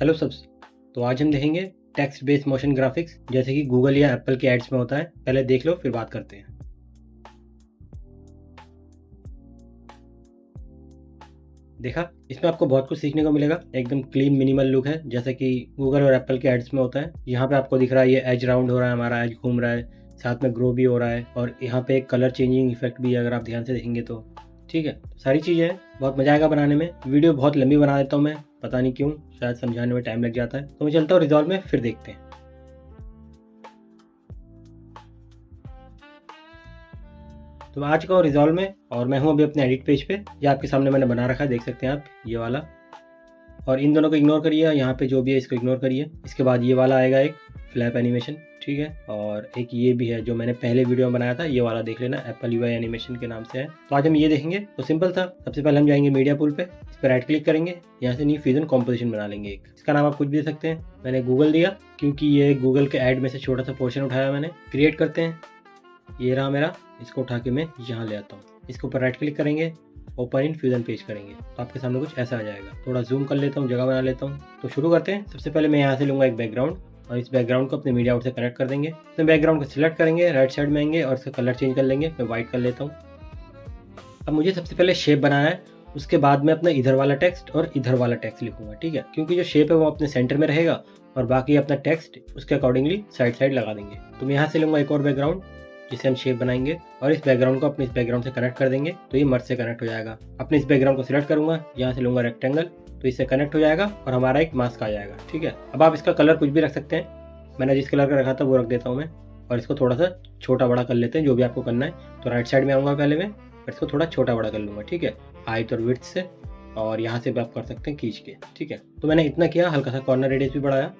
Hello सबस। तो आज हम देखेंगे टेक्स्ट बेस्ड मोशन ग्राफिक्स जैसे कि गूगल या एप्पल के एड्स में होता है। पहले देख लो फिर बात करते हैं। देखा, इसमें आपको बहुत कुछ सीखने को मिलेगा। एकदम क्लीन मिनिमल लुक है जैसे कि गूगल और एप्पल के एड्स में होता है। यहाँ पे आपको दिख रहा है ये एज राउंड हो रहा है, हमारा एज घूम रहा है, साथ में ग्रो भी हो रहा है और यहाँ पे एक कलर चेंजिंग इफेक्ट भी है अगर आप ध्यान से देखेंगे तो। ठीक है, सारी चीज़ें हैं, बहुत मजा आएगा बनाने में। वीडियो बहुत लंबी बना देता हूँ मैं, पता नहीं क्यों, शायद समझाने में टाइम लग जाता है। तो मैं चलता हूँ रिजॉल्व में, फिर देखते हैं। तो मैं आ चुका हूँ रिजॉल्व में और मैं हूँ अभी अपने एडिट पेज पे। ये आपके सामने मैंने बना रखा है, देख सकते हैं आप, ये वाला। और इन दोनों को इग्नोर करिए, यहाँ पे जो भी है इसको इग्नोर करिए। इसके बाद ये वाला आएगा एक फ्लैप एनिमेशन, ठीक है। और एक ये भी है जो मैंने पहले वीडियो में बनाया था, ये वाला देख लेना, एप्पल यूआई एनिमेशन के नाम से है। तो आज हम ये देखेंगे। तो सिंपल था, सबसे पहले हम जाएंगे मीडिया पूल पे, इस पर राइट क्लिक करेंगे, यहाँ से न्यू फ्यूजन कॉम्पोजिशन बना लेंगे एक। इसका नाम आप कुछ भी दे सकते हैं, मैंने गूगल दिया क्योंकि ये गूगल के ऐड में से छोटा सा पोर्शन उठाया मैंने। क्रिएट करते हैं, ये रहा मेरा। इसको उठा के मैं यहाँ ले आता हूँ, इसके ऊपर राइट क्लिक करेंगे, ओपन इन फ्यूजन पेज करेंगे तो आपके सामने कुछ ऐसा आ जाएगा। थोड़ा जूम कर लेता हूँ, जगह बना लेता हूँ। तो शुरू करते हैं। सबसे पहले मैं यहाँ से लूँगा एक बैकग्राउंड और इस बैकग्राउंड को अपने मीडिया आउट से कनेक्ट कर देंगे। तो बैकग्राउंड को सिलेक्ट करेंगे, राइट साइड में आएंगे और इसका कलर चेंज कर लेंगे। मैं व्हाइट कर लेता हूँ। अब मुझे सबसे पहले शेप बनाना है, उसके बाद में अपना इधर वाला टेक्स्ट और इधर वाला टेक्स्ट लिखूंगा, ठीक है। क्योंकि जो शेप है वो अपने सेंटर में रहेगा और बाकी अपना टेक्स्ट उसके अकॉर्डिंगली साइड साइड लगा देंगे। तो मैं यहाँ से लूँगा एक और बैकग्राउंड जिसे हम शेप बनाएंगे और इस बैकग्राउंड को अपने इस बैकग्राउंड से कनेक्ट कर देंगे तो ये मर्ज से कनेक्ट हो जाएगा। अपने इस बैकग्राउंड को सिलेक्ट करूंगा, यहाँ से लूंगा रेक्टेंगल, तो इससे कनेक्ट हो जाएगा और हमारा एक मास्क आ जाएगा, ठीक है। अब आप इसका कलर कुछ भी रख सकते हैं, मैंने जिस कलर का रखा था वो रख देता हूँ मैं। और इसको थोड़ा सा छोटा बड़ा कर लेते हैं, जो भी आपको करना है। तो राइट साइड में आऊँगा पहले मैं, और इसको थोड़ा छोटा बड़ा कर लूँगा, ठीक है, हाइट और विड्थ से। और यहाँ से भी आप कर सकते हैं खींच के, ठीक है। तो मैंने इतना किया, हल्का सा कॉर्नर रेडियस भी बढ़ाया।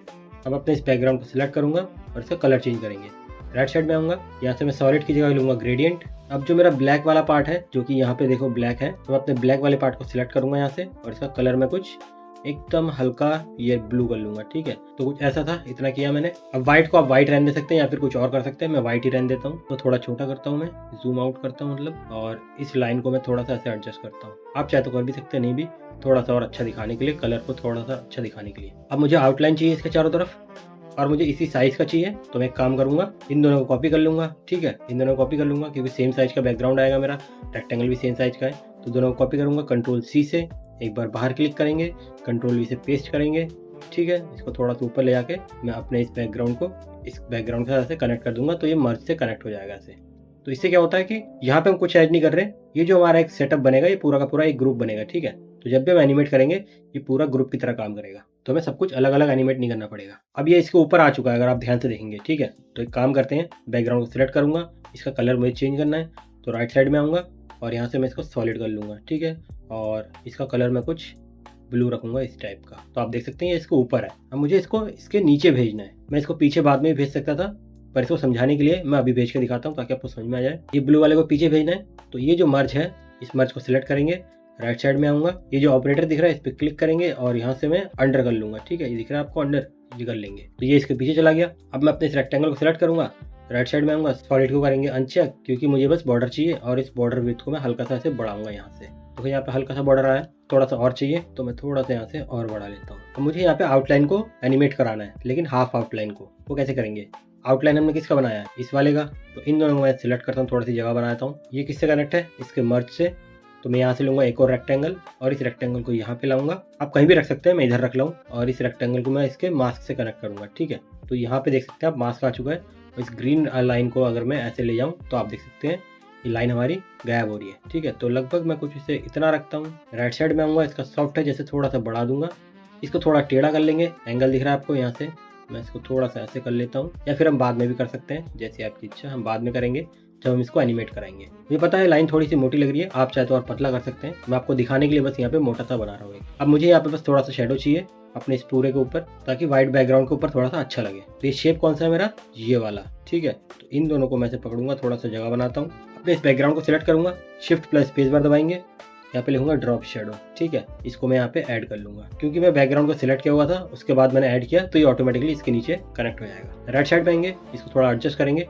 अब अपने इस बैकग्राउंड को सिलेक्ट करूँगा और इसका कलर चेंज करेंगे। राइट साइड में आऊँगा, यहाँ से मैं सॉलिड की जगह लूँगा ग्रेडियंट। अब जो मेरा ब्लैक वाला पार्ट है, जो कि यहाँ पे देखो ब्लैक है, तो मैं अपने ब्लैक वाले पार्ट को सिलेक्ट करूँगा यहाँ से और इसका कलर मैं कुछ एकदम हल्का ये ब्लू कर लूँगा, ठीक है। तो कुछ ऐसा था, इतना किया मैंने। अब व्हाइट को आप व्हाइट रहने दे सकते हैं या फिर कुछ और कर सकते हैं, मैं व्हाइट ही रहने देता हूँ। तो थोड़ा छोटा करता हूँ मैं, जूम आउट करता हूँ मतलब, और इस लाइन को मैं थोड़ा सा ऐसे एडजस्ट करता हूँ। आप चाहे तो कर भी सकते हैं, नहीं भी, थोड़ा सा और अच्छा दिखाने के लिए, कलर को थोड़ा सा अच्छा दिखाने के लिए। अब मुझे आउटलाइन चाहिए इसके चारों तरफ और मुझे इसी साइज का चाहिए। तो मैं एक काम करूंगा, इन दोनों को कॉपी कर लूंगा, ठीक है। इन दोनों को कॉपी कर लूंगा क्योंकि सेम साइज का बैकग्राउंड आएगा मेरा, रेक्टेंगल भी सेम साइज का है। तो दोनों को कॉपी करूंगा, कंट्रोल सी से एक बार बाहर क्लिक करेंगे, कंट्रोल वी से पेस्ट करेंगे, ठीक है। इसको थोड़ा सा ऊपर ले जाके मैं अपने इस बैकग्राउंड को इस बैकग्राउंड के साथ ऐसे कनेक्ट कर दूंगा तो ये मर्ज से कनेक्ट हो जाएगा ऐसे। तो इससे क्या होता है कि यहाँ पे हम कुछ ऐड नहीं कर रहे, ये जो हमारा एक सेटअप बनेगा ये पूरा का पूरा एक ग्रुप बनेगा, ठीक है। तो जब भी हम एनिमेट करेंगे ये पूरा ग्रुप की तरह काम करेगा, तो हमें सब कुछ अलग अलग एनिमेट नहीं करना पड़ेगा। अब ये इसके ऊपर आ चुका है अगर आप ध्यान से देखेंगे, ठीक है। तो एक काम करते हैं, बैकग्राउंड को सिलेक्ट करूंगा, इसका कलर मुझे चेंज करना है। तो राइट साइड में आऊँगा और यहाँ से मैं इसको सॉलिड कर लूँगा, ठीक है। और इसका कलर मैं कुछ ब्लू रखूंगा इस टाइप का। तो आप देख सकते हैं ये इसको ऊपर है। अब मुझे इसको इसके नीचे भेजना है। मैं इसको पीछे बाद में भी भेज सकता था, पर इसको समझाने के लिए मैं अभी भेज के दिखाता हूँ ताकि आपको समझ में आ जाए। ये ब्लू वाले को पीछे भेजना है, तो ये जो मर्ज है, इस मर्ज को सिलेक्ट करेंगे, राइट साइड में आऊँगा, ये जो ऑपरेटर दिख रहा है इस पर क्लिक करेंगे और यहाँ से मैं अंडर कर लूँगा, ठीक है। ये दिख रहा है आपको, अंडर, ये कर लेंगे तो ये इसके पीछे चला गया। अब मैं अपने इस रेक्टेंगल को सिलेक्ट करूँगा, राइट साइड में आऊँगा, सॉलिड को करेंगे अनचेक क्योंकि मुझे बस बॉर्डर चाहिए और इस बॉर्डर विड्थ को मैं हल्का सा ऐसे बढ़ाऊंगा यहाँ से। तो यहाँ पे हल्का सा बॉर्डर आया, थोड़ा सा और चाहिए तो मैं थोड़ा सा यहाँ से और बढ़ा लेता हूँ। तो मुझे यहाँ पे आउटलाइन को एनिमेट कराना है, लेकिन हाफ आउटलाइन को। वो कैसे करेंगे? आउटलाइन हमने किसका बनाया है? इस वाले का। तो इन दोनों को मैं सिलेक्ट करता हूँ, थोड़ी सी जगह बनाता हूँ। ये किससे कनेक्ट है? इसके मर्ज से। तो मैं यहाँ से लूँगा एक और रेक्टेंगल और इस रेक्टेंगल को यहाँ पे लाऊंगा। आप कहीं भी रख सकते हैं, मैं इधर रख लाऊँ और इस रेक्टेंगल को मैं इसके मास्क से कनेक्ट करूँगा, ठीक है। तो यहाँ पे देख सकते हैं आप, मास्क आ चुका है। इस ग्रीन लाइन को अगर मैं ऐसे ले जाऊँ तो आप देख सकते हैं ये लाइन हमारी गायब हो रही है, ठीक है। तो लगभग मैं कुछ इसे इतना रखता हूँ। राइट साइड में आऊँगा, इसका सॉफ्ट है जैसे थोड़ा सा बढ़ा दूंगा। इसको थोड़ा टेढ़ा कर लेंगे, एंगल दिख रहा है आपको यहाँ से, मैं इसको थोड़ा सा ऐसे कर लेता हूँ, या फिर हम बाद में भी कर सकते हैं, जैसे आपकी इच्छा। हम बाद में करेंगे जब हम इसको एनिमेट कराएंगे। मुझे पता है लाइन थोड़ी सी मोटी लग रही है, आप चाहे तो और पतला कर सकते हैं। मैं आपको दिखाने के लिए बस यहाँ पे मोटा सा बना रहा हूँ। अब मुझे यहाँ पे बस थोड़ा सा शेडो चाहिए अपने इस पूरे के ऊपर, ताकि व्हाइट बैकग्राउंड के ऊपर थोड़ा सा अच्छा लगे। तो ये शेप कौन सा है मेरा? ये वाला, ठीक है। तो इन दोनों को मैं से पकड़ूंगा, थोड़ा सा जगह बनाता हूँ, अपने इस बैकग्राउंड को सिलेक्ट करूंगा, शिफ्ट प्लस स्पेस बार दबाएंगे, यहाँ पे लिखूंगा ड्रॉप शेडो, ठीक है। इसको मैं यहाँ पे ऐड कर लूंगा क्योंकि मैं बैकग्राउंड को सिलेक्ट किया हुआ था, उसके बाद मैंने ऐड किया तो ये ऑटोमेटिकली इसके नीचे कनेक्ट हो जाएगा। राइट साइड पे आएंगे, इसको थोड़ा एडजस्ट करेंगे,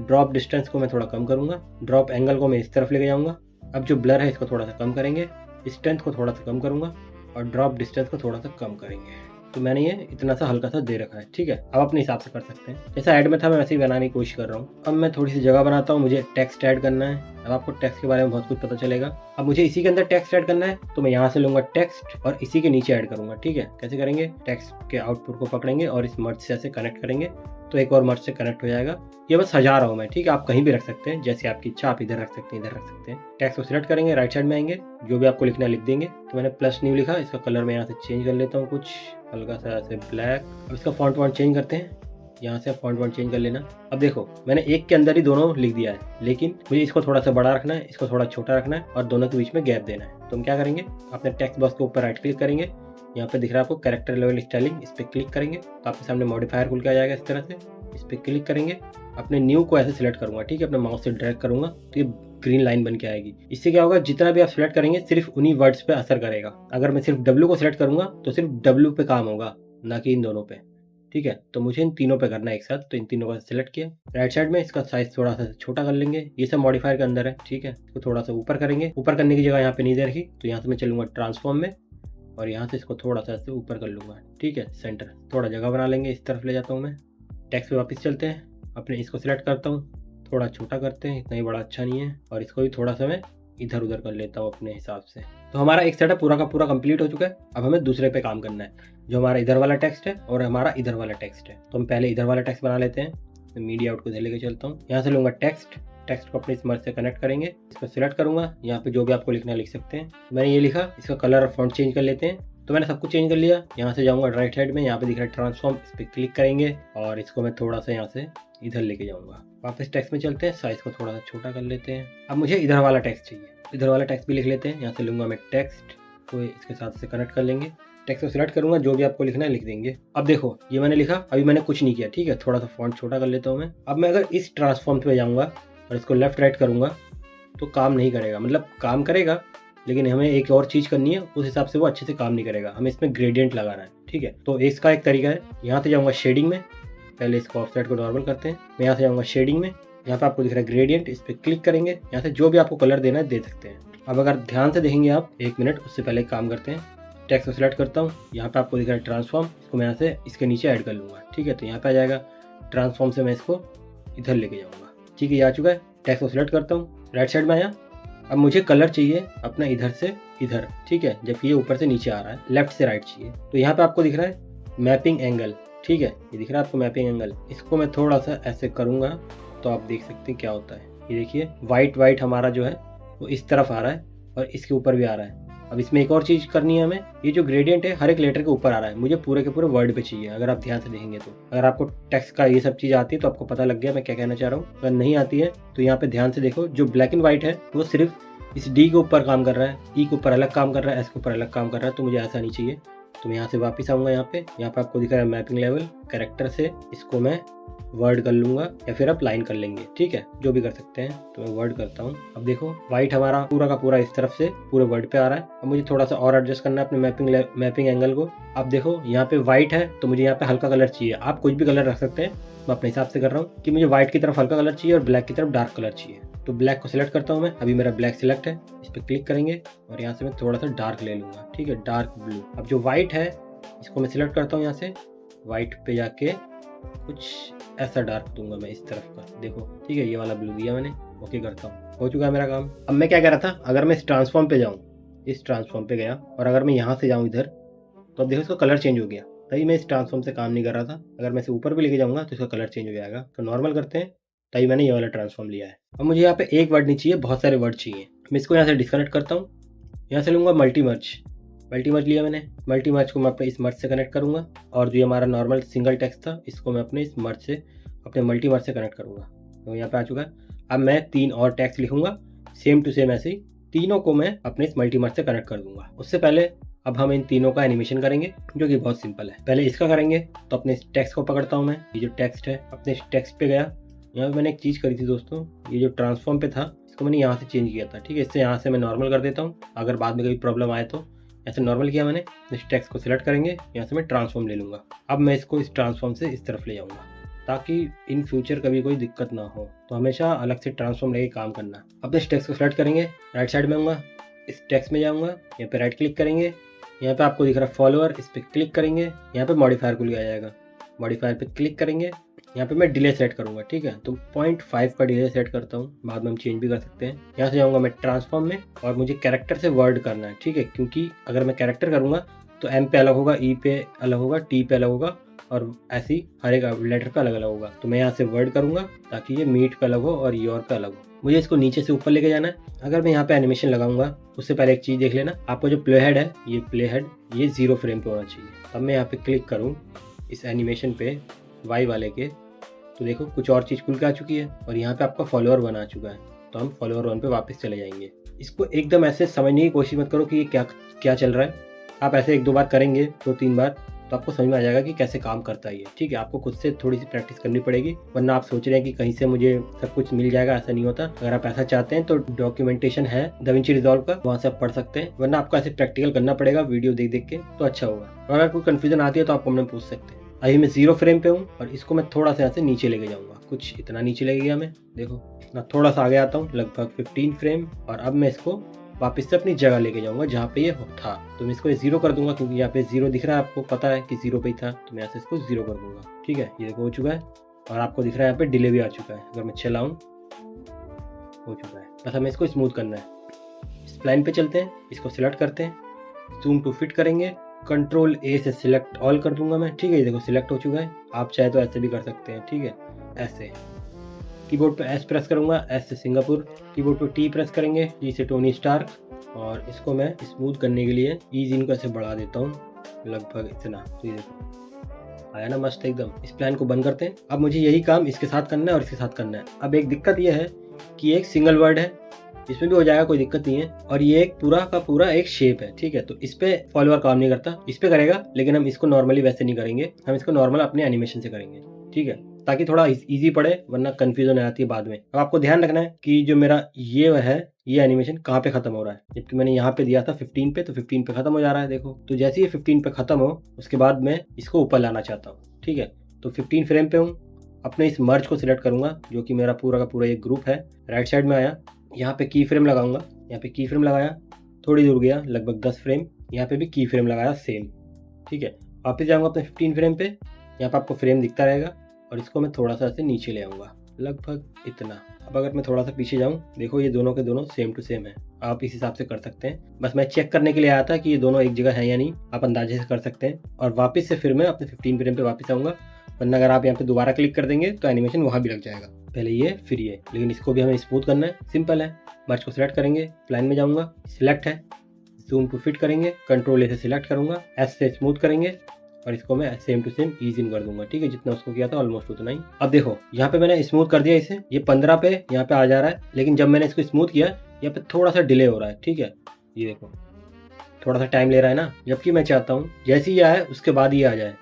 ड्रॉप डिस्टेंस को मैं थोड़ा कम करूंगा, ड्रॉप एंगल को मैं इस तरफ लेके जाऊंगा। अब जो ब्लर है इसको थोड़ा सा कम करेंगे, स्ट्रेंथ को थोड़ा सा कम करूंगा और ड्रॉप डिस्टेंस को थोड़ा सा कम करेंगे, तो मैंने ये इतना सा हल्का सा दे रखा है, ठीक है। अब अपने हिसाब से कर सकते हैं, जैसा ऐड में था मैं वैसे ही बनाने की कोशिश कर रहा हूँ। अब मैं थोड़ी सी जगह बनाता हूँ, मुझे टेक्स्ट ऐड करना है। अब आपको टेक्स्ट के बारे में बहुत कुछ पता चलेगा। अब मुझे इसी के अंदर टेक्स्ट ऐड करना है, तो मैं यहाँ से लूंगा टेक्स्ट और इसी के नीचे ऐड करूंगा, ठीक है। कैसे करेंगे, टेक्स्ट के आउटपुट को पकड़ेंगे और इस मर्ज से ऐसे कनेक्ट करेंगे, तो एक और मर्ज से कनेक्ट हो जाएगा। ये बस सजा रहा हूँ मैं, ठीक है। आप कहीं भी रख सकते हैं, जैसे आपकी इच्छा, आप इधर रख सकते हैं, इधर रख सकते हैं। टेक्स्ट को सिलेक्ट करेंगे, राइट साइड में आएंगे, जो भी आपको लिखना है लिख देंगे। तो मैंने प्लस न्यू लिखा, इसका कलर मैं यहाँ से चेंज कर लेता हूँ, कुछ हल्का सा ऐसे ब्लैक। अब इसका फॉन्ट वॉन्ट चेंज करते हैं, यहाँ से फॉन्ट वॉन्ट चेंज कर लेना। अब देखो मैंने एक के अंदर ही दोनों लिख दिया है, लेकिन मुझे इसको थोड़ा सा बड़ा रखना है, इसको थोड़ा छोटा रखना है और दोनों के बीच में गैप देना है। तो हम क्या करेंगे, अपने टेक्स्ट बॉक्स के ऊपर राइट क्लिक करेंगे, यहाँ पे दिख रहा है आपको कैरेक्टर लेवल स्टाइलिंग, इस पर क्लिक करेंगे तो आपके सामने मॉडिफायर खुल के आ जाएगा इस तरह से। इस पर क्लिक करेंगे, अपने न्यू को ऐसे सिलेक्ट करूंगा, ठीक है। अपने माउस से ड्रैग करूंगा तो ये ग्रीन लाइन बन के आएगी। इससे क्या होगा, जितना भी आप सिलेक्ट करेंगे सिर्फ उन्हीं वर्ड्स पे असर करेगा। अगर मैं सिर्फ W को सिलेक्ट करूंगा तो सिर्फ W पे काम होगा, ना कि इन दोनों पे, ठीक है। तो मुझे इन तीनों पे करना है एक साथ, तो इन तीनों का सिलेक्ट किया। राइट साइड में इसका साइज थोड़ा सा छोटा कर लेंगे, ये सब मॉडिफायर के अंदर है, ठीक है। इसको थोड़ा सा ऊपर करेंगे, ऊपर करने की जगह यहाँ पे नहीं दे रखी, तो यहाँ से मैं चलूंगा ट्रांसफॉर्म में और यहाँ से इसको थोड़ा सा ऐसे ऊपर कर लूंगा, ठीक है। सेंटर थोड़ा जगह बना लेंगे, इस तरफ ले जाता हूँ मैं। टेक्स्ट पे वापस चलते हैं, अपने इसको सिलेक्ट करता हूँ, थोड़ा छोटा करते हैं, इतना ही बड़ा अच्छा नहीं है, और इसको भी थोड़ा सा मैं इधर उधर कर लेता हूँ अपने हिसाब से। तो हमारा एक सेटअप पूरा का पूरा कंप्लीट हो चुका है। अब हमें दूसरे पे काम करना है, जो हमारा इधर वाला टेक्स्ट है और हमारा इधर वाला टेक्स्ट है। तो हम पहले इधर वाला टेक्स्ट बना लेते हैं। तो मीडिया आउट को इधर लेके चलता हूँ, यहाँ से लूंगा टेक्स्ट को अपने स्मर्ज से कनेक्ट करेंगे, इसको सिलेक्ट करूंगा, यहाँ पे जो भी आपको लिखना लिख सकते हैं। मैंने ये लिखा, इसका कलर और फॉन्ट चेंज कर लेते हैं। तो मैंने सब कुछ चेंज कर लिया। यहाँ से जाऊँगा राइट साइड में, यहाँ पे दिख रहा है ट्रांसफॉर्म, इस पर क्लिक करेंगे और इसको मैं थोड़ा सा यहाँ से इधर लेके जाऊँगा। वापस टेक्स्ट में चलते हैं, साइज को थोड़ा सा छोटा कर लेते हैं। अब मुझे इधर वाला टेक्स्ट चाहिए, इधर वाला टेक्स्ट भी लिख लेते हैं। यहाँ से लूँगा मैं टेक्स्ट को इसके साथ से कनेक्ट कर लेंगे, टेक्स्ट को सिलेक्ट करूँगा, जो भी आपको लिखना है लिख देंगे। अब देखो ये मैंने लिखा, अभी मैंने कुछ नहीं किया, ठीक है। थोड़ा सा फॉन्ट छोटा कर लेता हूँ मैं। अब मैं अगर इस ट्रांसफॉर्म पे जाऊँगा और इसको लेफ्ट राइट करूँगा तो काम नहीं करेगा, मतलब काम करेगा लेकिन हमें एक और चीज़ करनी है, उस हिसाब से वो अच्छे से काम नहीं करेगा। हमें इसमें ग्रेडियंट लगाना है, ठीक है। तो इसका एक तरीका है, यहाँ से जाऊँगा शेडिंग में, पहले इसको ऑफसेट को नॉर्मल करते हैं। मैं यहाँ से जाऊँगा शेडिंग में, यहाँ पे आपको दिख रहा है ग्रेडियंट, इस पर क्लिक करेंगे, यहाँ से जो भी आपको कलर देना है दे सकते हैं। अब अगर ध्यान से देखेंगे आप, एक मिनट, उससे पहले काम करते हैं। टेक्स्ट को सिलेक्ट करता हूँ, यहाँ पे आपको दिख रहा है ट्रांसफॉर्म, इसको मैं यहाँ से इसके नीचे ऐड कर लूँगा, ठीक है। तो यहाँ पे आ जाएगा ट्रांसफॉर्म से मैं इसको इधर लेके जाऊँगा, ठीक है। ये आ चुका है। टेक्स्ट को सिलेक्ट करता हूँ, राइट साइड में आया। अब मुझे कलर चाहिए अपना इधर से इधर, ठीक है, जबकि ये ऊपर से नीचे आ रहा है, लेफ्ट से राइट चाहिए। तो यहाँ पे आपको दिख रहा है मैपिंग एंगल, ठीक है, ये दिख रहा है आपको मैपिंग एंगल। इसको मैं थोड़ा सा ऐसे करूँगा तो आप देख सकते हैं क्या होता है। ये देखिए वाइट हमारा जो है वो इस तरफ आ रहा है और इसके ऊपर भी आ रहा है। अब इसमें एक और चीज़ करनी है हमें, ये जो ग्रेडियंट है हर एक लेटर के ऊपर आ रहा है, मुझे पूरे के पूरे वर्ड पे चाहिए। अगर आप ध्यान से देखेंगे तो, अगर आपको टेक्स्ट का ये सब चीज़ आती है तो आपको पता लग गया मैं क्या कहना चाह रहा हूँ। अगर नहीं आती है तो यहाँ पे ध्यान से देखो, जो ब्लैक एंड व्हाइट है वो सिर्फ इस डी के ऊपर काम कर रहा है, ई के ऊपर अलग काम कर रहा है, एस के ऊपर अलग काम कर रहा है। तो मुझे ऐसा नहीं चाहिए। तो मैं यहाँ से वापस आऊँगा, यहाँ पे आपको दिख रहा है मैपिंग लेवल, कैरेक्टर से इसको मैं वर्ड कर लूँगा या फिर आप लाइन कर लेंगे, ठीक है, जो भी कर सकते हैं। तो मैं वर्ड करता हूँ। अब देखो व्हाइट हमारा पूरा का पूरा इस तरफ से पूरे वर्ड पे आ रहा है। अब मुझे थोड़ा सा और एडजस्ट करना है अपने मैपिंग एंगल को। अब देखो यहाँ पे व्हाइट है तो मुझे यहाँ पे हल्का कलर चाहिए, आप कुछ भी कलर रख सकते हैं, मैं अपने हिसाब से कर रहा हूँ कि मुझे व्हाइट की तरफ हल्का कलर चाहिए और ब्लैक की तरफ डार्क कलर चाहिए। तो ब्लैक को सिलेक्ट करता हूँ मैं, अभी मेरा ब्लैक सिलेक्ट है, इस पर क्लिक करेंगे और यहाँ से मैं थोड़ा सा डार्क ले लूँगा, ठीक है, डार्क ब्लू। अब जो व्हाइट है इसको मैं सिलेक्ट करता हूँ, यहाँ से व्हाइट पे जाके कुछ ऐसा डार्क दूंगा मैं इस तरफ का, देखो, ठीक है, ये वाला ब्लू दिया मैंने, ओके करता हूँ, हो चुका है मेरा काम। अब मैं क्या कह रहा था, अगर मैं इस ट्रांसफॉर्म पे जाऊँ, इस ट्रांसफॉर्म पे गया और अगर मैं यहाँ से जाऊँ इधर, तो अब देखो इसका कलर चेंज हो गया, तभी मैं इस ट्रांसफॉर्म से काम नहीं कर रहा था। अगर मैं इसे ऊपर भी लेके जाऊँगा तो इसका कलर चेंज हो जाएगा। तो नॉर्मल करते हैं, तभी मैंने ये वाला ट्रांसफॉर्म लिया है। अब मुझे यहाँ पे एक वर्ड नहीं चाहिए, बहुत सारे वर्ड चाहिए। मैं इसको यहाँ से डिस्कनेक्ट करता हूँ, यहाँ से लूँगा मल्टी मर्ज लिया मैंने। मल्टी मर्ज को मैं अपने इस मर्ज से कनेक्ट करूँगा और जो हमारा नॉर्मल सिंगल टेक्स्ट था इसको मैं अपने इस मर्ज से, अपने मल्टी मर्ज से कनेक्ट करूँगा। तो यहाँ पे आ चुका है। अब मैं 3 और टेक्स्ट लिखूँगा सेम टू सेम, ऐसे ही तीनों को मैं अपने इस मल्टी मर्ज से कनेक्ट कर दूँगा। उससे पहले अब हम इन तीनों का एनिमेशन करेंगे, जो कि बहुत सिंपल है। पहले इसका करेंगे, तो अपने इस टेक्स्ट को पकड़ता हूँ मैं, ये जो टेक्स्ट है, अपने इस टेक्स्ट पे गया। यहाँ पे मैंने एक चीज़ करी थी दोस्तों, ये जो ट्रांसफॉर्म पे था इसको मैंने यहाँ से चेंज किया था, ठीक है। इससे यहाँ से मैं नॉर्मल कर देता हूँ, अगर बाद में कभी प्रॉब्लम आए तो। ऐसे नॉर्मल किया मैंने। इस टेक्स्ट को सिलेक्ट करेंगे, यहाँ से मैं ट्रांसफॉर्म ले लूँगा। अब मैं इसको इस ट्रांसफॉर्म से इस तरफ ले जाऊँगा ताकि इन फ्यूचर कभी कोई दिक्कत ना हो। तो हमेशा अलग से ट्रांसफॉर्म लेके काम करना। अब इस टेक्स्ट को सिलेक्ट करेंगे, राइट साइड में आऊँगा, इस टेक्स्ट में जाऊँगा, यहाँ पे राइट क्लिक करेंगे, यहाँ पे आपको दिख रहा है फॉलोअर, इस पर क्लिक करेंगे, यहाँ पे मॉडिफायर खुल आ जाएगा। मॉडिफायर पे क्लिक करेंगे, यहाँ पे मैं डिले सेट करूँगा, ठीक है। तो 0.5 का डिले सेट करता हूँ, बाद में हम चेंज भी कर सकते हैं। यहाँ से जाऊँगा मैं ट्रांसफॉर्म में और मुझे कैरेक्टर से वर्ड करना है, ठीक है, क्योंकि अगर मैं कैरेक्टर करूँगा तो एम पे अलग होगा, ई पे अलग होगा, टी पे अलग होगा और ऐसे ही हर एक लेटर पे अलग अलग होगा। तो मैं यहाँ से वर्ड करूँगा ताकि ये मीट पे अलग हो और योर पे अलग हो। मुझे इसको नीचे से ऊपर लेके जाना है। अगर मैं यहाँ पे एनिमेशन लगाऊंगा उससे पहले एक चीज़ देख लेना, आपको जो प्ले हेड है ये 0 फ्रेम पे होना चाहिए। अब मैं यहाँ पे क्लिक करूँ इस एनिमेशन पे वाई वाले के, तो देखो कुछ और चीज़ खुल के आ चुकी है और यहाँ पे आपका फॉलोअर बना चुका है। तो हम फॉलोअर 1 पे वापस चले जाएंगे। इसको एकदम ऐसे समझने की कोशिश मत करो कि ये क्या चल रहा है। आप ऐसे 1-2 बार करेंगे, 2-3 बार, तो आपको समझ में आ जाएगा कि कैसे काम करता है ये, ठीक है। आपको खुद से थोड़ी सी प्रैक्टिस करनी पड़ेगी, वरना आप सोच रहे हैं कि कहीं से मुझे सब कुछ मिल जाएगा, ऐसा नहीं होता। अगर आप ऐसा चाहते हैं तो डॉक्यूमेंटेशन है DaVinci Resolve का, वहाँ से आप पढ़ सकते हैं, वरना आपको ऐसे प्रैक्टिकल करना पड़ेगा वीडियो देख देख के, तो अच्छा होगा। और अगर कोई कन्फ्यूजन आती है तो आप हमने पूछ सकते हैं। अभी मैं 0 फ्रेम पे हूँ और इसको मैं थोड़ा सा यहाँ से नीचे लेके जाऊँगा, कुछ इतना नीचे लेके गया मैं, देखो मैं थोड़ा सा आगे आता हूँ, लगभग 15 फ्रेम। और अब मैं इसको वापस से अपनी जगह लेके जाऊंगा जहाँ पे ये था। तो मैं इसको 0 कर दूंगा, क्योंकि यहाँ पे 0 दिख रहा है, आपको पता है कि 0 पे ही था, तो मैं यहाँ से इसको 0 कर दूंगा, ठीक है। ये देखो हो चुका है और आपको दिख रहा है यहाँ पे डिले भी आ चुका है। अगर मैं चलाऊं हो चुका है, बस हमें इसको स्मूथ करना है। स्प्लाइन पे चलते हैं, इसको सिलेक्ट करते हैं, जूम टू फिट करेंगे, कंट्रोल A से सिलेक्ट ऑल कर दूंगा मैं, ठीक है। ये देखो सिलेक्ट हो चुका है। आप चाहे तो ऐसे भी कर सकते हैं, ठीक है। ऐसे कीबोर्ड पे S प्रेस करूंगा, S से सिंगापुर, कीबोर्ड पे T प्रेस करेंगे, T से टोनी स्टार्क। और इसको मैं स्मूथ करने के लिए ईज इनको ऐसे बढ़ा देता हूँ, लगभग इतना। तो ये देखो आया ना मस्त एकदम। इस प्लान को बंद करते हैं। अब मुझे यही काम इसके साथ करना है और इसके साथ करना है। अब एक दिक्कत यह है कि एक सिंगल वर्ड है, इसमें भी हो जाएगा, कोई दिक्कत नहीं है। और ये एक पूरा का पूरा एक शेप है, ठीक है। तो इस पे फॉलोअर काम नहीं करता, इस पे करेगा, लेकिन हम इसको नॉर्मली वैसे नहीं करेंगे, हम इसको नॉर्मल अपने एनिमेशन से करेंगे, ठीक है, ताकि थोड़ा इजी पड़े, वरना कंफ्यूजन आ जाती है बाद में। अब आपको ध्यान रखना है कि जो मेरा ये है, ये एनिमेशन कहाँ पे खत्म हो रहा है। जबकि मैंने यहाँ पे दिया था 15 पे, तो 15 पे खत्म हो जा रहा है, देखो। तो जैसे ही 15 पे खत्म हो, उसके बाद मैं इसको ऊपर लाना चाहता हूँ, ठीक है। तो 15 फ्रेम पे हूँ, अपने इस मर्ज को सिलेक्ट करूंगा, जो कि मेरा पूरा का पूरा एक ग्रुप है। राइट साइड में आया, यहाँ पे की फ्रेम लगाऊंगा, यहाँ पे की फ्रेम लगाया, थोड़ी दूर गया, लगभग 10 फ्रेम, यहाँ पे भी की फ्रेम लगाया सेम, ठीक है। वापस जाऊंगा अपने 15 फ्रेम पे, यहाँ पे आपको फ्रेम दिखता रहेगा और इसको मैं थोड़ा सा ऐसे नीचे ले आऊँगा, लगभग इतना। अब अगर मैं थोड़ा सा पीछे जाऊँ, देखो ये दोनों के दोनों सेम टू सेम है। आप इस हिसाब से कर सकते हैं। बस मैं चेक करने के लिए आया था कि ये दोनों एक जगह है या नहीं, आप अंदाजे से कर सकते हैं। और वापस से फिर मैं अपने 15 फ्रेम पे वापस आऊँगा, वरना अगर आप यहाँ पे दोबारा क्लिक कर देंगे तो एनिमेशन वहाँ भी लग जाएगा। पहले ये फिर ये, लेकिन इसको भी हमें स्मूथ करना है। सिंपल है, मर्ज को सिलेक्ट करेंगे, प्लान में जाऊँगा, सिलेक्ट है, जूम टू फिट करेंगे, कंट्रोल A से सिलेक्ट करूँगा, S से स्मूथ करेंगे और इसको मैं सेम टू सेम ईज इन कर दूंगा, ठीक है। जितना उसको किया था ऑलमोस्ट उतना ही। अब देखो यहाँ पे मैंने स्मूथ कर दिया इसे, ये 15 पे यहाँ पे आ जा रहा है, लेकिन जब मैंने इसको स्मूथ किया यहाँ पे थोड़ा सा डिले हो रहा है, ठीक है। ये देखो थोड़ा सा टाइम ले रहा है ना, जबकि मैं चाहता हूँ जैसे ही आए उसके बाद ये आ जाए।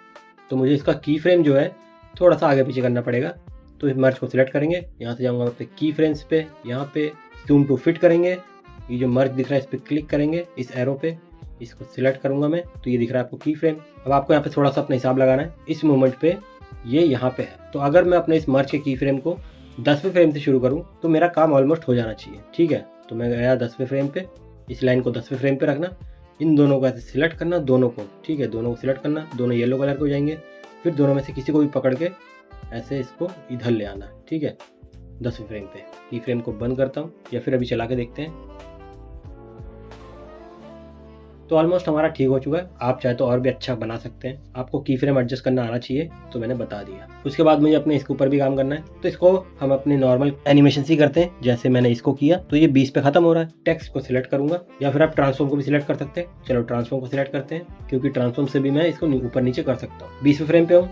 तो मुझे इसका की फ्रेम जो है थोड़ा सा आगे पीछे करना पड़ेगा। तो इस मर्ज को सिलेक्ट करेंगे, यहाँ से जाऊँगा अपने की फ्रेम्स पे, यहाँ पे जूम टू फिट करेंगे, ये जो मर्ज दिख रहा है इस पर क्लिक करेंगे, इस एरो पे इसको सिलेक्ट करूंगा मैं, तो ये दिख रहा है आपको की फ्रेम। अब आपको यहाँ पे थोड़ा सा अपना हिसाब लगाना है, इस मोमेंट पे ये यहाँ पे है। तो अगर मैं अपने इस मर्ज के की फ्रेम को 10वें फ्रेम से शुरू करूँ तो मेरा काम ऑलमोस्ट हो जाना चाहिए, ठीक है। तो मैं गया 10वें फ्रेम पे, इस लाइन को 10वें फ्रेम पे रखना, इन दोनों को ऐसे सिलेक्ट करना, दोनों को, ठीक है, दोनों को सिलेक्ट करना, दोनों येलो कलर के हो जाएंगे। फिर दोनों में से किसी को भी पकड़ के ऐसे इसको इधर ले आना, ठीक है, 10वें फ्रेम पे। की फ्रेम को बंद करता हूँ या फिर अभी चला के देखते हैं। तो ऑलमोस्ट हमारा ठीक हो चुका है। आप चाहे तो और भी अच्छा बना सकते हैं, आपको की फ्रेम एडजस्ट करना आना चाहिए, तो मैंने बता दिया। उसके बाद मुझे अपने इसके ऊपर भी काम करना है, तो इसको हम अपने नॉर्मल एनिमेशन से ही करते हैं, जैसे मैंने इसको किया। तो ये 20 पे खत्म हो रहा है, टेक्स्ट को सिलेक्ट करूंगा, या फिर आप ट्रांसफॉर्म को भी सिलेक्ट कर सकते हैं। चलो ट्रांसफॉर्म को सिलेक्ट करते हैं, क्योंकि ट्रांसफॉर्म से भी मैं इसको ऊपर नीचे कर सकता हूँ। 20वें फ्रेम पे हूँ,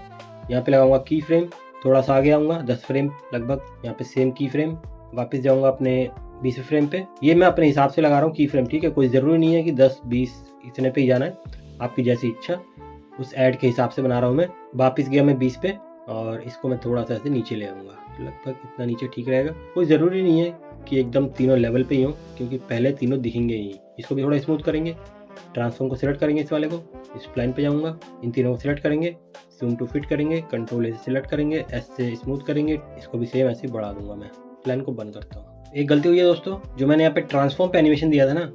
यहाँ पे लगाऊंगा की फ्रेम, थोड़ा सा आगे आऊँगा 10 फ्रेम लगभग, यहाँ पे सेम की फ्रेम, वापस जाऊँगा अपने 20वें फ्रेम पे। ये मैं अपने हिसाब से लगा रहा हूँ की फ्रेम, ठीक है, कोई ज़रूरी नहीं है कि 10-20 इतने पे ही जाना है, आपकी जैसी इच्छा, उस ऐड के हिसाब से बना रहा हूँ मैं। वापस गया मैं 20 पे और इसको मैं थोड़ा सा ऐसे नीचे ले आऊँगा, लगभग इतना नीचे ठीक रहेगा। कोई ज़रूरी नहीं है कि एकदम तीनों लेवल पे ही हो, क्योंकि पहले तीनों दिखेंगे ही। इसको भी थोड़ा स्मूथ करेंगे, ट्रांसफॉर्म को सिलेक्ट करेंगे, इस वाले को, इस प्लान पे जाऊँगा, इन तीनों को सिलेक्ट करेंगे, जूम टू फिट करेंगे, कंट्रोल से सिलेक्ट करेंगे, S से स्मूथ करेंगे, इसको भी सेम ऐसे बढ़ा दूंगा मैं। प्लान को बंद करता हूँ। एक गलती हुई है दोस्तों, जो मैंने यहाँ पे ट्रांसफॉर्म पे एनिमेशन दिया था ना,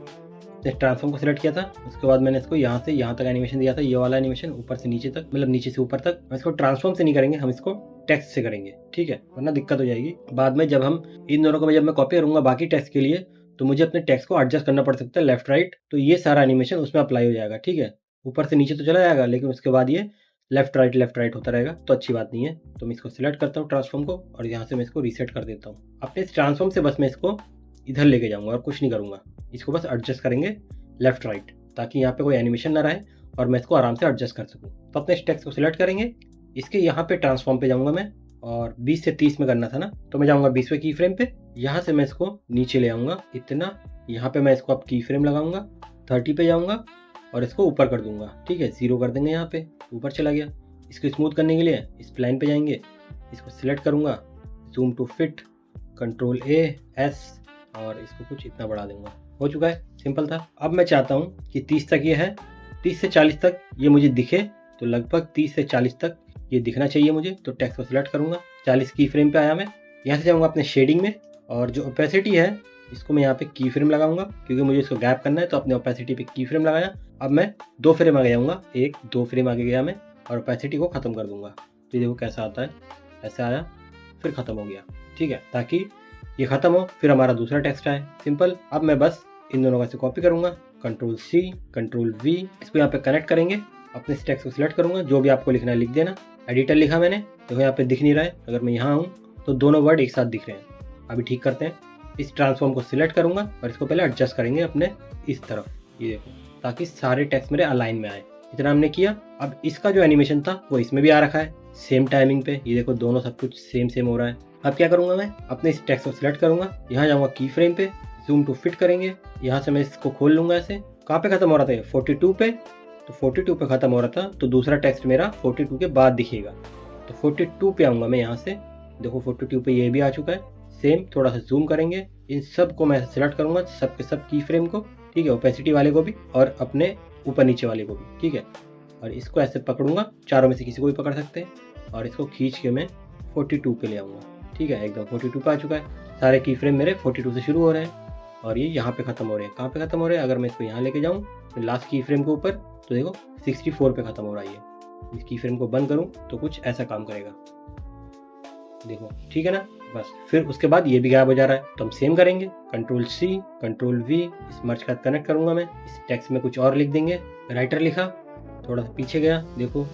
अपने ट्रांसफॉर्म को सिलेक्ट किया था, उसके बाद मैंने इसको यहाँ से यहाँ तक एनिमेशन दिया था, ये वाला एनिमेशन ऊपर से नीचे तक, मतलब नीचे से ऊपर तक। हम इसको ट्रांसफॉर्म से नहीं करेंगे, हम इसको टेक्स्ट से करेंगे, ठीक है, वरना दिक्कत हो जाएगी बाद में। जब हम इन दोनों को जब मैं कॉपी करूंगा बाकी टेक्स्ट के लिए, तो मुझे अपने टेक्स्ट को एडजस्ट करना पड़ सकता है लेफ्ट राइट, तो ये सारा एनिमेशन उसमें अप्लाई हो जाएगा, ठीक है। ऊपर से नीचे तो चला जाएगा, लेकिन उसके बाद ये लेफ्ट राइट होता रहेगा, तो अच्छी बात नहीं है। तो मैं इसको सिलेक्ट करता हूँ ट्रांसफॉर्म को, और यहाँ से मैं इसको रीसेट कर देता हूँ। अपने इस ट्रांसफॉर्म से बस मैं इसको इधर लेके जाऊँगा और कुछ नहीं करूँगा, इसको बस एडजस्ट करेंगे लेफ्ट राइट, ताकि यहाँ पे कोई एनिमेशन ना रहे और मैं इसको आराम से एडजस्ट कर सकूँ। तो अपने इस टेक्स्ट को सिलेक्ट करेंगे, इसके यहाँ पे ट्रांसफॉर्म पे जाऊँगा मैं, और 20 से 30 में करना था ना, तो मैं जाऊँगा 20वें की फ्रेम पे। यहाँ से मैं इसको नीचे ले आऊँगा इतना, यहाँ पे मैं इसको अब की फ्रेम लगाऊंगा, 30 पे जाऊँगा और इसको ऊपर कर दूंगा, ठीक है, 0 कर देंगे, यहाँ पे ऊपर चला गया। इसको स्मूथ करने के लिए इस प्लान पे जाएंगे, इसको सिलेक्ट करूँगा, zoom to fit, control A S, और इसको कुछ इतना बढ़ा दूंगा। हो चुका है, सिंपल था। अब मैं चाहता हूँ कि 30 तक ये है, 30 से 40 तक ये मुझे दिखे, तो लगभग 30 से 40 तक ये दिखना चाहिए मुझे। तो टेक्स्ट को सिलेक्ट करूँगा, 40 की फ्रेम पे आया मैं, यहाँ से जाऊँगा अपने शेडिंग में, और जो ओपेसिटी है इसको मैं यहाँ पे की फ्रेम लगाऊंगा, क्योंकि मुझे इसको गैप करना है, तो अपने ओपेसिटी पे की फ्रेम लगाया। अब मैं 2 फ्रेम आगे जाऊँगा, 1-2 फ्रेम आगे गया मैं, और ओपेसिटी को ख़त्म कर दूंगा। तो देखो कैसा आता है, ऐसा आया, फिर ख़त्म हो गया, ठीक है, ताकि ये ख़त्म हो फिर हमारा दूसरा टेक्स्ट आए, सिंपल। अब मैं बस इन दोनों का से कॉपी करूँगा, कंट्रोल C, कंट्रोल V, इसको यहाँ पे कनेक्ट करेंगे। अपने इस टेक्स्ट को सिलेक्ट करूँगा, जो भी आपको लिखना है लिख देना। एडिटर लिखा मैंने, देखो यहाँ पे दिख नहीं रहा है, अगर मैं यहाँ आऊँ तो दोनों वर्ड एक साथ दिख रहे हैं। अभी ठीक करते हैं, इस ट्रांसफॉर्म को सिलेक्ट करूंगा और इसको पहले एडजस्ट करेंगे अपने इस तरफ, ये देखो, ताकि सारे टेक्स्ट मेरे अलाइन में आए। इतना हमने किया। अब इसका जो एनिमेशन था वो इसमें भी आ रखा है सेम टाइमिंग पे, ये देखो दोनों सब कुछ सेम हो रहा है। अब क्या करूंगा, मैं अपने इस टेक्स्ट को सिलेक्ट करूंगा, यहाँ जाऊंगा की फ्रेम पे, जूम टू फिट करेंगे, यहाँ से मैं इसको खोल लूंगा ऐसे। कहाँ पे खत्म हो रहा था, 42 पे, तो 42 पे खत्म हो रहा था, तो दूसरा टेक्स्ट मेरा 42 के बाद दिखेगा। तो 42 पे आऊंगा मैं, यहाँ से देखो 42 पे ये भी आ चुका है सेम। थोड़ा सा जूम करेंगे, इन सब को मैं सिलेक्ट करूंगा, सब के सब की फ्रेम को, ठीक है, ओपेसिटी वाले को भी और अपने ऊपर नीचे वाले को भी, ठीक है। और इसको ऐसे पकड़ूंगा, चारों में से किसी को भी पकड़ सकते हैं, और इसको खींच के मैं 42 पे ले आऊँगा, ठीक है, एकदम 42 पे आ चुका है। सारे की फ्रेम मेरे 42 से शुरू हो रहे हैं और ये यहाँ पे खत्म हो रहे हैं। कहाँ पे खत्म हो रहे हैं, अगर मैं इसको यहाँ लेके जाऊँ लास्ट की फ्रेम के ऊपर, तो देखो 64 पे खत्म हो रहा है ये। इस की फ्रेम को बंद करूँ तो कुछ ऐसा काम करेगा, देखो, ठीक है ना। बस फिर उसके बाद ये भी गायब हो जा रहा है, तो हम सेम करेंगे, कंट्रोल C, कंट्रोल V, इस मर्ज का कनेक्ट करूंगा मैं, इस टेक्स्ट में कुछ और लिख देंगे। राइटर लिखा, थोड़ा सा पीछे गया, देखो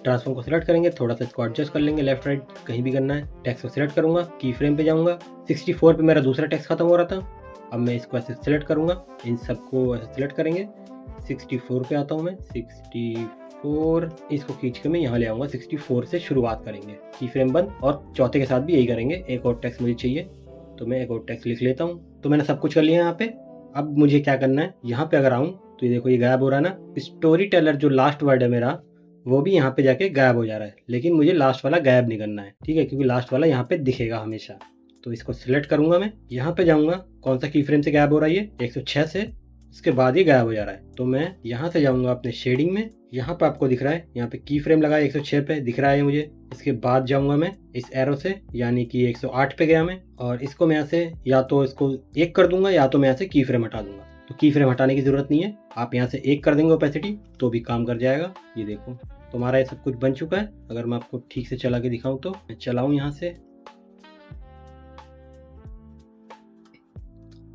ट्रांसफॉर्म को सिलेक्ट करेंगे, थोड़ा सा इसको एडजस्ट कर लेंगे, लेफ्ट राइट कहीं भी करना है। टेक्स्ट को सिलेक्ट करूंगा, की फ्रेम पे जाऊंगा, 64 पे मेरा दूसरा टेक्स्ट खत्म हो रहा था। अब मैं इसको ऐसे सिलेक्ट करूंगा, इन सबको ऐसे सिलेक्ट करेंगे, 64 पे आता हूँ मैं, 64, इसको खींच के मैं यहाँ ले आऊँगा, 64 से शुरुआत करेंगे, की फ्रेम बंद। और चौथे के साथ भी यही करेंगे। एक और टेक्स्ट मुझे चाहिए, तो मैं एक और टेक्स्ट लिख लेता हूँ। तो मैंने सब कुछ कर लिया यहाँ पे। अब मुझे क्या करना है, यहाँ पे अगर आऊँ तो ये देखो ये गायब हो रहा है ना। स्टोरी टेलर जो लास्ट वर्ड है मेरा, वो भी यहाँ पे जाके गायब हो जा रहा है, लेकिन मुझे लास्ट वाला गायब नहीं करना है, ठीक है, क्योंकि लास्ट वाला यहाँ पे दिखेगा हमेशा। तो इसको सिलेक्ट करूंगा मैं, यहाँ पे जाऊँगा, कौन सा की फ्रेम से गायब हो रहा है ये, 106 से, उसके बाद ये गायब हो जा रहा है। तो मैं यहाँ से जाऊँगा अपने शेडिंग में, यहाँ पे आपको दिख रहा है, यहाँ पे की फ्रेम लगा है 106 पे दिख रहा है मुझे। इसके बाद जाऊँगा मैं इस एरो से, यानी कि 108 पे गया मैं, और इसको मैं यहाँ से या तो इसको 1 कर दूंगा, या तो मैं यहाँ से की फ्रेम हटा दूंगा। तो की फ्रेम हटाने की जरूरत नहीं है, आप यहाँ से 1 कर देंगे ओपेसिटी तो भी काम कर जाएगा। ये देखो तुम्हारा ये सब कुछ बन चुका है। अगर मैं आपको ठीक से चला के दिखाऊं तो मैं चलाऊं यहाँ से।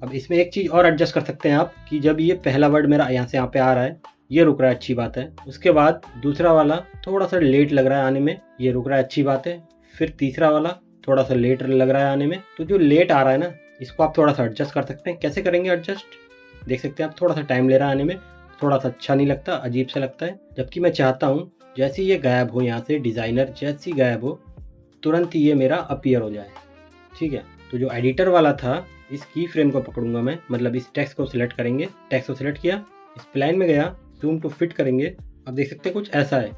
अब इसमें एक चीज़ और एडजस्ट कर सकते हैं आप, कि जब ये पहला वर्ड मेरा यहाँ से यहाँ पे आ रहा है, ये रुक रहा है, अच्छी बात है। उसके बाद दूसरा वाला थोड़ा सा लेट लग रहा है आने में, ये रुक रहा है, अच्छी बात है। फिर तीसरा वाला थोड़ा सा लेट लग रहा है आने में, तो जो लेट आ रहा है ना, इसको आप थोड़ा सा एडजस्ट कर सकते हैं। कैसे करेंगे एडजस्ट, देख सकते हैं आप, थोड़ा सा टाइम ले रहा है आने में, थोड़ा सा अच्छा नहीं लगता, अजीब सा लगता है। जबकि मैं चाहता हूँ जैसे ये गायब हो यहाँ से, डिज़ाइनर जैसी गायब हो, तुरंत ही ये मेरा अपीयर हो जाए, ठीक है। तो जो एडिटर वाला था, इस की फ्रेम को पकड़ूंगा मैं, मतलब इस टेक्स्ट को सिलेक्ट करेंगे, टेक्स्ट को सिलेक्ट किया, इस प्लान में गया, जूम टू फिट करेंगे। अब देख सकते हैं कुछ ऐसा है,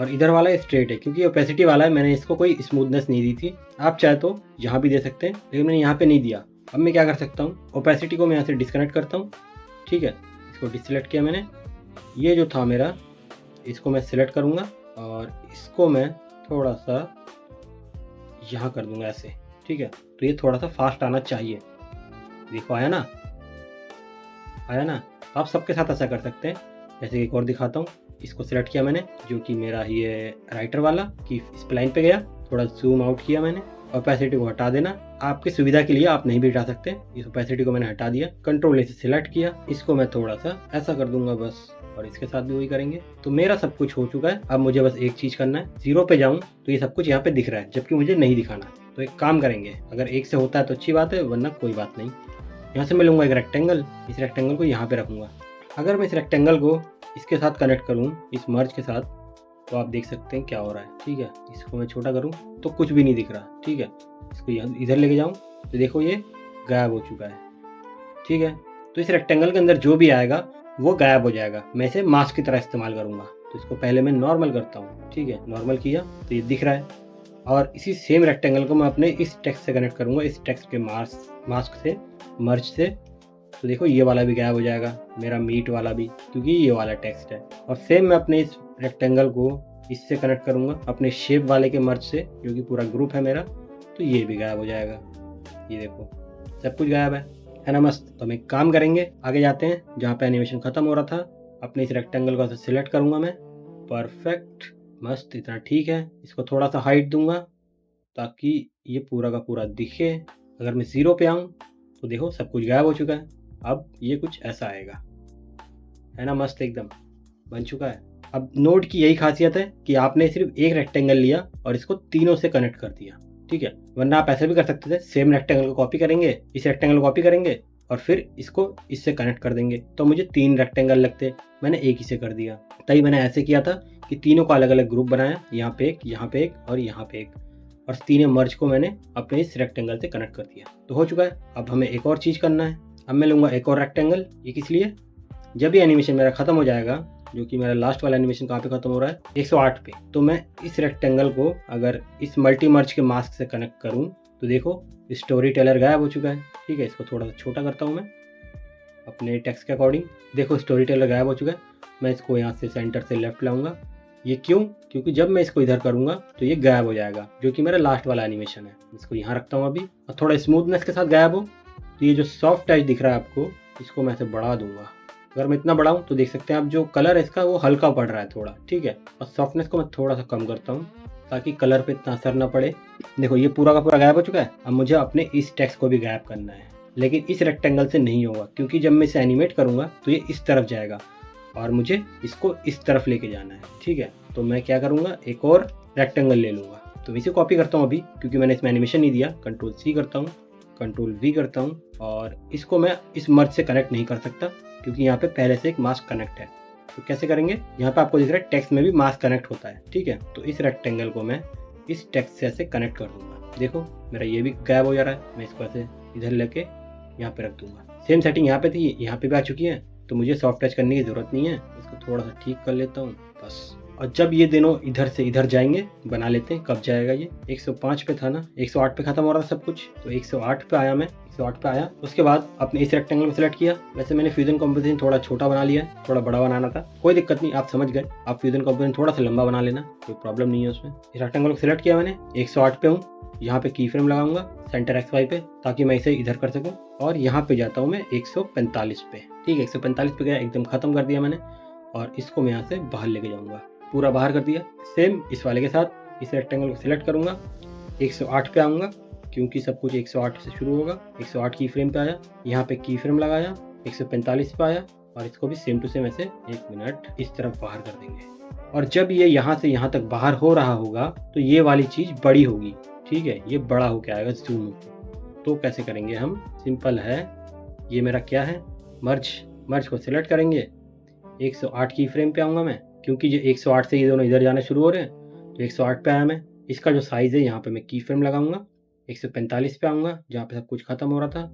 और इधर वाला स्ट्रेट है, क्योंकि ओपेसिटी वाला है, मैंने इसको कोई स्मूथनेस नहीं दी थी। आप चाहे तो यहाँ भी दे सकते हैं, लेकिन मैंने यहाँ पे नहीं दिया। अब मैं क्या कर सकता हूँ, ओपेसिटी को मैं यहाँ से डिस्कनेक्ट करता हूँ, ठीक है, इसको डिसलेक्ट किया मैंने। ये जो था मेरा, इसको मैं सिलेक्ट करूँगा और इसको मैं थोड़ा सा यहाँ कर दूंगा ऐसे, ठीक है। तो ये थोड़ा सा फास्ट आना चाहिए, देखो आया ना, आया ना। तो आप सबके साथ ऐसा कर सकते हैं। जैसे कि एक और दिखाता हूँ, इसको सिलेक्ट किया मैंने, जो कि मेरा ये राइटर वाला कि स्प्लाइन पे गया, थोड़ा जूम आउट किया मैंने, ओपेसिटी को हटा देना। आपकी सुविधा के लिए आप नहीं भी हटा सकते। इस ओपेसिटी को मैंने हटा दिया, कंट्रोल से सिलेक्ट किया, इसको मैं थोड़ा सा ऐसा कर दूंगा बस, और इसके साथ भी वही करेंगे। तो मेरा सब कुछ हो चुका है। अब मुझे बस एक चीज करना है, 0 पे जाऊं तो ये सब कुछ यहाँ पे दिख रहा है, जबकि मुझे नहीं दिखाना है। तो एक काम करेंगे, अगर 1 से होता है तो अच्छी बात है, वरना कोई बात नहीं। यहाँ से मैं लूंगा एक रेक्टेंगल, इस रेक्टेंगल को यहाँ पे रखूंगा। अगर मैं इस रेक्टेंगल को इसके साथ कनेक्ट करूँ, इस मर्ज के साथ, तो आप देख सकते हैं क्या हो रहा है। ठीक है, इसको मैं छोटा करूँ तो कुछ भी नहीं दिख रहा। ठीक है, इसको इधर लेके जाऊँ तो देखो ये गायब हो चुका है। ठीक है, तो इस रेक्टेंगल के अंदर जो भी आएगा वो गायब हो जाएगा। मैं इसे मास्क की तरह इस्तेमाल करूंगा। तो इसको पहले मैं नॉर्मल करता हूँ। ठीक है, नॉर्मल किया तो ये दिख रहा है। और इसी सेम रेक्टेंगल को मैं अपने इस टेक्स्ट से कनेक्ट करूंगा, इस टेक्स्ट के मास्क से, मर्ज से। तो देखो ये वाला भी गायब हो जाएगा, मेरा मीट वाला भी, क्योंकि ये वाला टेक्स्ट है। और सेम मैं अपने इस रेक्टेंगल को इससे कनेक्ट करूंगा अपने शेप वाले के मर्ज से, जो कि पूरा ग्रुप है मेरा, तो ये भी गायब हो जाएगा। ये देखो सब कुछ गायब है ना, मस्त। तो हम एक काम करेंगे, आगे जाते हैं जहाँ पे एनिमेशन खत्म हो रहा था। अपने इस रेक्टेंगल को सिलेक्ट करूंगा मैं, परफेक्ट, मस्त, इतना ठीक है। इसको थोड़ा सा हाइट दूंगा ताकि ये पूरा का पूरा दिखे। अगर मैं 0 पे आऊँ तो देखो सब कुछ गायब हो चुका है। अब ये कुछ ऐसा आएगा, है ना, मस्त एकदम बन चुका है। अब नोड की यही खासियत है कि आपने सिर्फ एक रेक्टेंगल लिया और इसको तीनों से कनेक्ट कर दिया। ठीक है, वरना आप ऐसे भी कर सकते थे, सेम रेक्टेंगल को कॉपी करेंगे, इस रेक्टेंगल को कॉपी करेंगे और फिर इसको इससे कनेक्ट कर देंगे, तो मुझे 3 रेक्टेंगल लगते। मैंने एक ही से कर दिया। तभी मैंने ऐसे किया था कि तीनों का अलग अलग ग्रुप बनाया, यहाँ पे एक, यहाँ पे एक और यहाँ पे एक, और तीनों मर्ज को मैंने अपने इस रेक्टेंगल से कनेक्ट कर दिया। तो हो चुका है। अब हमें एक और चीज़ करना है। अब मैं लूँगा एक और रेक्टेंगल। ये किस लिए, जब ये एनिमेशन मेरा खत्म हो जाएगा, जो कि मेरा लास्ट वाला एनिमेशन कहाँ पे खत्म हो रहा है, 108 पे, तो मैं इस रेक्टेंगल को अगर इस मल्टी मर्ज के मास्क से कनेक्ट करूँ तो देखो स्टोरी टेलर गायब हो चुका है। ठीक है, इसको थोड़ा सा छोटा करता हूँ मैं अपने टेक्स्ट के अकॉर्डिंग। देखो स्टोरी टेलर गायब हो चुका है। मैं इसको यहाँ से सेंटर से लेफ्ट लाऊंगा। ये क्यों, क्योंकि जब मैं इसको इधर करूँगा तो ये गायब हो जाएगा, जो कि मेरा लास्ट वाला एनिमेशन है। इसको यहाँ रखता हूँ अभी, और थोड़ा स्मूथनेस के साथ गायब हो। तो ये जो सॉफ्ट टच दिख रहा है आपको, इसको मैं ऐसे बढ़ा दूंगा। अगर मैं इतना बढ़ाऊं तो देख सकते हैं आप, जो कलर है इसका वो हल्का पड़ रहा है थोड़ा। ठीक है, और सॉफ्टनेस को मैं थोड़ा सा कम करता हूँ ताकि कलर पे इतना असर ना पड़े। देखो ये पूरा का पूरा गायब हो चुका है। अब मुझे अपने इस टेक्स्ट को भी गायब करना है, लेकिन इस रेक्टेंगल से नहीं होगा, क्योंकि जब मैं इसे एनिमेट करूँगा तो ये इस तरफ जाएगा और मुझे इसको इस तरफ लेके जाना है। ठीक है, तो मैं क्या करूँगा, एक और रेक्टेंगल ले लूँगा। तो इसे कॉपी करता हूँ अभी, क्योंकि मैंने इसमें एनिमेशन नहीं दिया। कंट्रोल C करता हूँ, कंट्रोल V करता हूँ, और इसको मैं इस मर्ज से कनेक्ट नहीं कर सकता क्योंकि यहाँ पे पहले से एक मास्क कनेक्ट है। तो कैसे करेंगे, यहाँ पे आपको दिख रहा है टेक्स्ट में भी मास्क कनेक्ट होता है। ठीक है, तो इस रेक्टेंगल को मैं इस टेक्स्ट से ऐसे कनेक्ट कर दूंगा। देखो मेरा ये भी गायब हो जा रहा है। मैं इसको ऐसे इधर लेके यहाँ पे रख दूंगा। सेम सेटिंग यहाँ पे थी, यहाँ पे भी आ चुकी है, तो मुझे सॉफ्ट टच करने की जरूरत नहीं है। इसको थोड़ा सा ठीक कर लेता हूँ बस। और जब ये दोनों इधर से इधर जाएंगे, बना लेते हैं कब जाएगा ये। 105 पे था ना, 108 पे खत्म हो रहा था सब कुछ, तो 108 पे आया मैं, 108 पे आया। उसके बाद अपने इस रेक्टेंगल को सिलेक्ट किया। वैसे मैंने फ्यूजन कंपोजिशन थोड़ा छोटा बना लिया है, थोड़ा बड़ा बनाना था, कोई दिक्कत नहीं, आप समझ गए। आप फ्यूजन कंपोजिशन थोड़ा सा लंबा बना लेना, कोई प्रॉब्लम नहीं है उसमें। इस रेक्टेंगल को सिलेक्ट किया मैंने, 108 पे हूँ, यहाँ पे की फ्रेम लगाऊंगा सेंटर XY पे, ताकि मैं इसे इधर कर सकूँ। और यहाँ पे जाता हूँ मैं 145 पे। ठीक है, 145 पे गया, एकदम खत्म कर दिया मैंने। और इसको मैं यहाँ से बाहर लेके जाऊँगा, पूरा बाहर कर दिया। सेम इस वाले के साथ इस रेक्टेंगल को सिलेक्ट करूँगा, 108 पे आऊँगा, क्योंकि सब कुछ 108 से शुरू होगा। 108 की फ्रेम पे आया, यहाँ पे की फ्रेम लगाया, 145 पे आया, और इसको भी सेम टू सेम ऐसे 1 मिनट इस तरफ बाहर कर देंगे। और जब ये यहाँ से यहाँ तक बाहर हो रहा होगा तो ये वाली चीज़ बड़ी होगी। ठीक है, ये बड़ा होके आएगा जूम होके। तो कैसे करेंगे हम, सिंपल है। ये मेरा क्या है, मर्ज को सिलेक्ट करेंगे, 108 की फ्रेम पे आऊँगा मैं, क्योंकि जो 108 से ये दोनों इधर जाने शुरू हो रहे हैं, तो 108 पे आया मैं। इसका जो साइज़ है यहाँ पे मैं की फ्रेम लगाऊंगा, 145 पे आऊँगा जहाँ पे सब कुछ खत्म हो रहा था,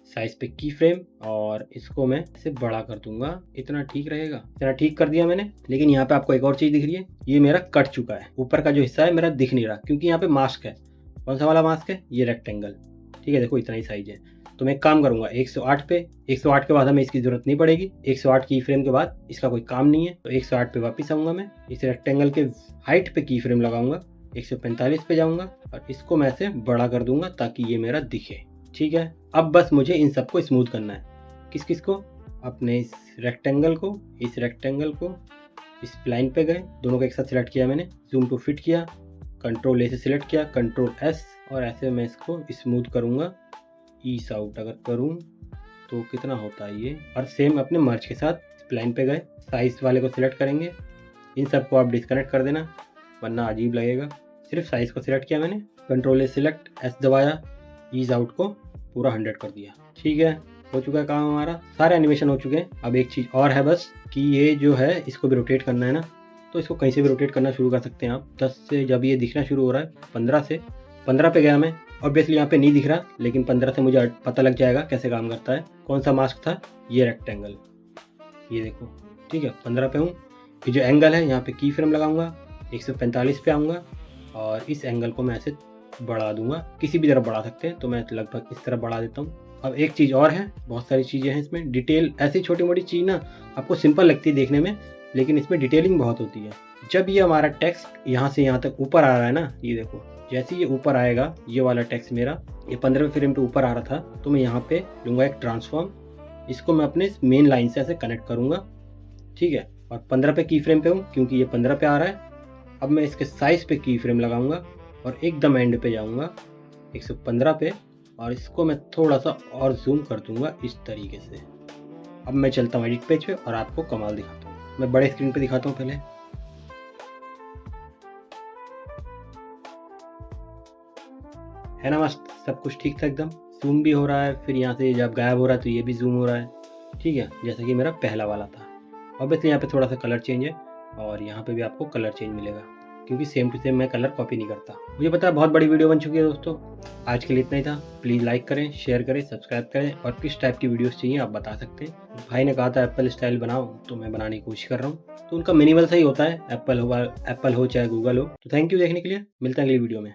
साइज़ पे की फ्रेम, और इसको मैं इसे बड़ा कर दूंगा। इतना ठीक रहेगा, इतना ठीक कर दिया मैंने। लेकिन यहाँ पे आपको एक और चीज़ दिख रही है, ये मेरा कट चुका है, ऊपर का जो हिस्सा है मेरा दिख नहीं रहा, क्योंकि यहाँ पे मास्क है। कौन सा वाला मास्क है, ये रेक्टेंगल। ठीक है, देखो इतना ही साइज है। तो मैं एक काम करूंगा, 108 पे, 108 के बाद हमें इसकी जरूरत नहीं पड़ेगी। 108 की फ्रेम के बाद इसका कोई काम नहीं है, तो 108 पे वापस आऊंगा मैं। इस रेक्टेंगल के हाइट पे की फ्रेम लगाऊंगा, 145 पे जाऊंगा, और इसको मैं ऐसे बड़ा कर दूंगा ताकि ये मेरा दिखे। ठीक है, अब बस मुझे इन सबको स्मूथ करना है। किस किस को, अपने इस रेक्टेंगल को इस लाइन पे गए, दोनों को एक साथ सिलेक्ट किया मैंने, जूम टू फिट किया, कंट्रोल ए से सिलेक्ट किया, कंट्रोल एस, और ऐसे मैं इसको स्मूथ करूँगा। ईस आउट अगर करूँ तो कितना होता है ये। और सेम अपने मर्ज के साथ लाइन पे गए, साइज वाले को सिलेक्ट करेंगे, इन सबको आप डिस्कनेक्ट कर देना वरना अजीब लगेगा। सिर्फ साइज को सिलेक्ट किया मैंने, कंट्रोल ए सिलेक्ट, एस दबाया, ईज आउट को पूरा 100 कर दिया। ठीक है, हो चुका है काम हमारा, सारे एनिमेशन हो चुके हैं। अब एक चीज़ और है बस कि ये जो है इसको भी रोटेट करना है ना, तो इसको कहीं से भी रोटेट करना शुरू कर सकते हैं आप। 10 से जब ये दिखना शुरू हो रहा है, 15 पे गया मैं, ऑब्वियसली यहाँ पे नहीं दिख रहा, लेकिन 15 से मुझे पता लग जाएगा कैसे काम करता है। कौन सा मास्क था, ये रेक्टेंगल, ये देखो। ठीक है, 15 पे हूँ। ये जो एंगल है यहाँ पे की फ्रेम लगाऊंगा, 145 पे आऊँगा और इस एंगल को मैं ऐसे बढ़ा दूंगा, किसी भी तरफ बढ़ा सकते हैं, तो मैं लगभग इस तरफ बढ़ा देता हूँ। अब एक चीज़ और है, बहुत सारी चीज़ें हैं इसमें, डिटेल, ऐसी छोटी मोटी चीज़ ना आपको सिंपल लगती है देखने में, लेकिन इसमें डिटेलिंग बहुत होती है। जब ये हमारा टेक्स्ट यहाँ से यहाँ तक ऊपर आ रहा है ना, ये देखो, जैसे ये ऊपर आएगा, ये वाला टेक्स्ट मेरा ये 15वें फ्रेम पे ऊपर आ रहा था, तो मैं यहाँ पे लूँगा एक ट्रांसफॉर्म, इसको मैं अपने मेन लाइन से ऐसे कनेक्ट करूँगा। ठीक है, और 15 पे की फ्रेम पे हूँ क्योंकि ये 15 पे आ रहा है। अब मैं इसके साइज पे की फ्रेम लगाऊंगा और एकदम एंड पे जाऊंगा 115 पे, और इसको मैं थोड़ा सा और जूम कर दूंगा इस तरीके से। अब मैं चलता हूँ एडिट पेज पे और आपको कमाल दिखाता हूँ। मैं बड़े स्क्रीन पे दिखाता हूँ पहले। है ना मस्त, सब कुछ ठीक था एकदम, जूम भी हो रहा है, फिर यहाँ से जब गायब हो रहा है तो ये भी जूम हो रहा है। ठीक है, जैसा कि मेरा पहला वाला था। ऑब्वियसली यहाँ पे थोड़ा सा कलर चेंज है और यहाँ पे भी आपको कलर चेंज मिलेगा, क्योंकि सेम टू सेम मैं कलर कॉपी नहीं करता। मुझे पता है बहुत बड़ी वीडियो बन चुकी है दोस्तों, आज के लिए इतना ही था। प्लीज़ लाइक करें, शेयर करें, सब्सक्राइब करें, और किस टाइप की वीडियोस चाहिए आप बता सकते हैं। भाई ने कहा था एप्पल स्टाइल बनाओ, तो मैं बनाने की कोशिश कर रहा हूँ। तो उनका मिनिमल सही होता है, एप्पल हो चाहे गूगल हो। तो थैंक यू देखने के लिए, मिलते हैं अगली वीडियो में।